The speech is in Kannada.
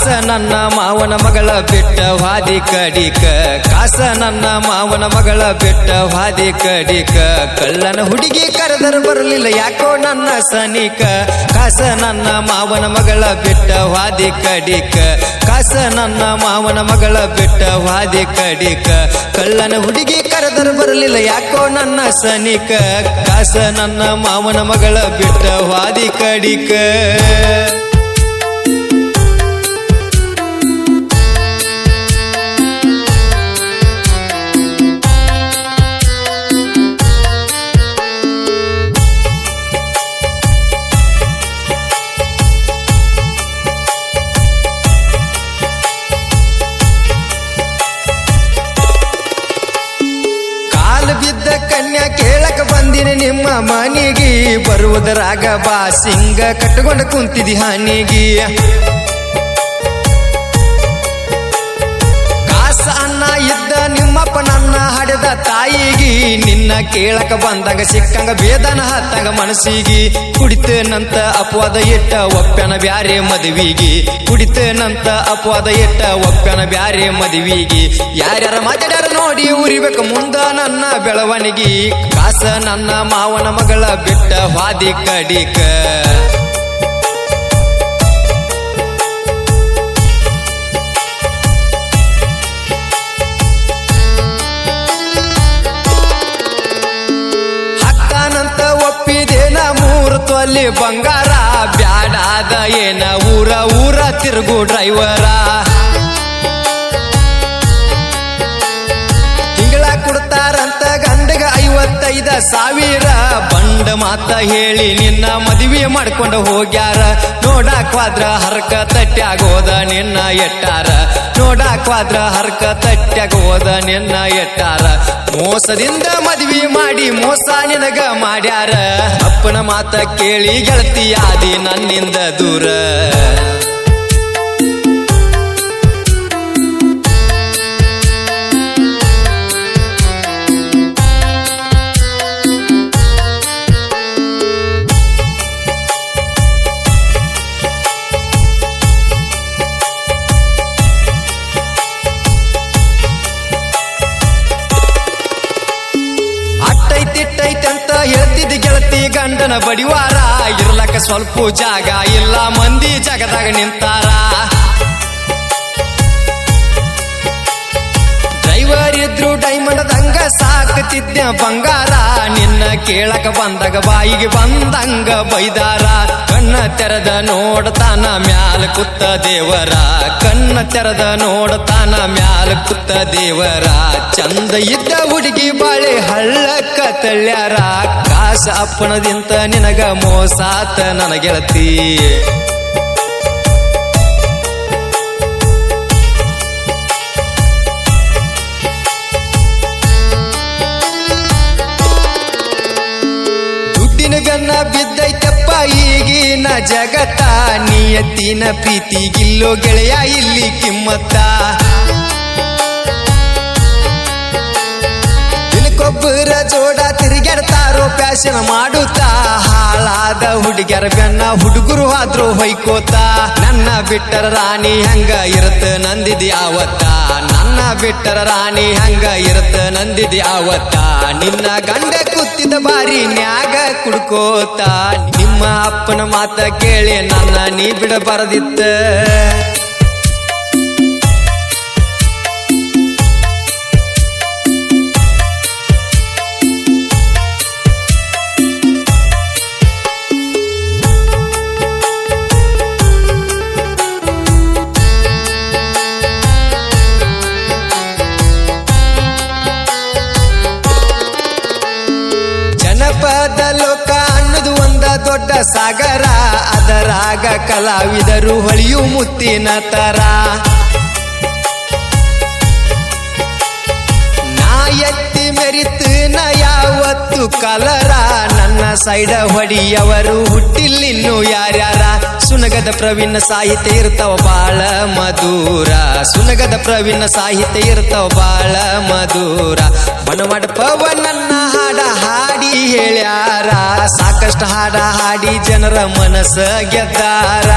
ಕಾಸ ನನ್ನ ಮಾವನ ಮಗಳ ಬಿಟ್ಟ ಹಾದಿ ಕಡಿಕ ಕಾಸ ನನ್ನ ಮಾವನ ಮಗಳ ಬಿಟ್ಟ ಹಾದಿ ಕಡಿಕ ಕಳ್ಳನ ಹುಡುಗಿ ಕರೆದರು ಬರಲಿಲ್ಲ ಯಾಕೋ ನನ್ನ ಸನಿಕ ಕಾಸ ನನ್ನ ಮಾವನ ಮಗಳ ಬಿಟ್ಟ ಹಾದಿ ಕಡಿಕ ಕಾಸ ನನ್ನ ಮಾವನ ಮಗಳ ಬಿಟ್ಟ ಹಾದಿ ಕಡಿಕ ಕಳ್ಳನ ಹುಡುಗಿ ಕರೆದರು ಬರಲಿಲ್ಲ ಯಾಕೋ ನನ್ನ ಸನಿಕ ಕಾಸ ನನ್ನ ಮಾವನ ಮಗಳ ಬಿಟ್ಟ ಹಾದಿ ಕಡಿಕ ಬಿದ್ದ ಕನ್ಯಾ ಕೇಳಕ ಬಂದಿನಿ ನಿಮ್ಮ ಮನಿಗಿ ಬರುವುದರಾಗ ಬಾ ಸಿಂಗ ಕಟ್ಟಕೊಂಡು ಕುಂತಿದಿ ಹಾನಿಗಿ ಕಾಸ ಅನ್ನ ಇದ್ದ ನಿಮ್ಮಪ್ಪ ನನ್ನ ಹಡೆದ ತಾಯಿಗಿ ನಿನ್ನ ಕೇಳಕ ಬಂದಾಗ ಸಿಕ್ಕಂಗ ಬೇದನ ಹತ್ತಂಗ ಮನಸ್ಸಿಗಿ ಕುಡಿತೇನಂತ ಅಪವಾದ ಇಟ್ಟ ಒಪ್ಪನ ಬ್ಯಾರೆ ಮದುವಿಗಿ ಕುಡಿತೇನಂತ ಅಪವಾದ ಇಟ್ಟ ಒಪ್ಪನ ಬ್ಯಾರೆ ಮದುವಿಗಿ ಯಾರ್ಯಾರ ಮಾತಾಡ್ಯಾರ ನೋಡಿ ಉರಿಬೇಕು ಮುಂದ ನನ್ನ ಬೆಳವಣಿಗಿ ಕಾಸ ನನ್ನ ಮಾವನ ಮಗಳ ಬಿಟ್ಟ ಹಾದಿ ಕಡಿಕ ಒಪ್ಪಿದೇನ ಮೂರು ತೊಲಿ ಬಂಗಾರ ಬ್ಯಾಡಾದ ಏನ ಊರ ತಿರುಗು ಡ್ರೈವರ ತಿಂಗಳ ಕೊಡ್ತಾರಂತ ಗಂಡಗ 55,000 ಬಂಡ ಮಾತ ಹೇಳಿ ನಿನ್ನ ಮದುವೆ ಮಾಡ್ಕೊಂಡು ಹೋಗ್ಯಾರ ನೋಡಾಕ್ವಾದ್ರ ಹರ್ಕ ತಟ್ಟ್ಯಾಗೋದ ನಿನ್ನ ಎಟ್ಟಾರ ನೋಡಾಕ್ವಾದ್ರ ಹರ್ಕ ತಟ್ಟ್ಯಾಗೋದ ನಿನ್ನ ಎಟ್ಟಾರ ಮೋಸದಿಂದ ಮದುವೆ ಮಾಡಿ ಮೋಸ ನಿನಗ ಮಾಡ್ಯಾರ ಅಪ್ಪನ ಮಾತ ಕೇಳಿ ಗೆಳತಿಯಾದಿ ನನ್ನಿಂದ ದೂರ ತಿಟ್ಟೈತಂತ ಹೇಳ್ತಿದ್ದ ಗೆಳತಿ ಗಂಡನ ಬಡಿವಾರ ಇರ್ಲಕ್ಕ ಸ್ವಲ್ಪ ಜಾಗ ಇಲ್ಲ ಮಂದಿ ಜಾಗದಾಗ ನಿಂತಾರ ಡ್ರೈವರ್ ಇದ್ರು ಡೈಮಂಡ್ ದಂಗ ಸಾಕತಿದ್ದ ಬಂಗಾರ ನಿನ್ನ ಕೇಳಕ ಬಂದಾಗ ಬಾಯಿಗೆ ಬಂದಂಗ ಬೈದಾರ ಕಣ್ಣ ತೆರೆದ ನೋಡ್ತಾನ ಮ್ಯಾಲ ಕುತ್ತ ದೇವರ ಕಣ್ಣ ತೆರೆದ ನೋಡ್ತಾನ ಮ್ಯಾಲ ಕುತ್ತ ದೇವರ ಚಂದ ಇದ್ದ ಹುಡುಗಿ ಬಾಳೆ ಹಳ್ಳಕ್ಕ ತಳ್ಳ್ಯಾರ ಕಾಸ ಅಪ್ಪಣದಿಂತ ನಿನಗ ಮೋಸಾತ ನನ್ನ ಗೆಳತಿ ಬೆನ್ನ ಬಿದ್ದೈತಪ್ಪ ಈಗಿನ ಜಗತ್ತ ನಿಯತ್ತಿನ ಪ್ರೀತಿಗಿಲ್ಲೋ ಗೆಳೆಯ ಇಲ್ಲಿ ಕಿಮ್ಮತ್ತ ದಿನಕ್ಕೊಬ್ಬರ ಜೋಡ ತಿರುಗಾಡ್ತಾರೋ ಪ್ಯಾಶನ್ ಮಾಡುತ್ತಾ ಹಾಳಾದ ಹುಡುಗ್ಯಾರ ಬೆನ್ನ ಹುಡುಗರು ಆದ್ರೂ ಹೊಯ್ಕೋತ ನನ್ನ ಬಿಟ್ಟರ ರಾಣಿ ಹಂಗ ಇರತ್ತ ನಂದಿದಿ ಆವತ್ತ ನನ್ನ ಬಿಟ್ಟರ ರಾಣಿ ಹಂಗ ಇರತ್ತ ನಂದಿದಿ ಆವತ್ತ ನಿನ್ನ ಗಂಡ ಕೂತಿದ್ದ ಬಾರಿ ನ್ಯಾಗ ಕುಡ್ಕೋತ ನಿಮ್ಮ ಅಪ್ಪನ ಮಾತ ಕೇಳಿ ನನ್ನ ನೀ ಬಿಡಬಾರದಿತ್ತ ಜನಪದ ಲೋಕ ಅನ್ನೋದು ಒಂದ ದೊಡ್ಡ ಸಾಗರ ಅದರಾಗ ಕಲಾವಿದರು ಹೊಳೆಯು ಮುತ್ತಿನ ತರ ನಾ ಎತ್ತಿ ಮೆರಿತು ನ ಯಾವತ್ತು ಕಲರ ನನ್ನ ಸೈಡ ಹೊಡಿಯವರು ಹುಟ್ಟಿಲ್ಲಿನ್ನು ಯಾರ್ಯಾರ ಸುನಗದ ಪ್ರವೀಣ ಸಾಹಿತ್ಯ ಇರ್ತಾವ ಬಾಳ ಮಧುರ ಸುನಗದ ಪ್ರವೀಣ ಸಾಹಿತ್ಯ ಇರ್ತಾವ ಬಾಳ ಮಧುರ ಬನವಾಡ ಪವನನ್ನ ಹಾಡ ಹಾಡಿ ಹೇಳ್ಯಾರ ಸಾಕಷ್ಟು ಹಾಡ ಹಾಡಿ ಜನರ ಮನಸ್ಸ ಗೆದ್ದಾರ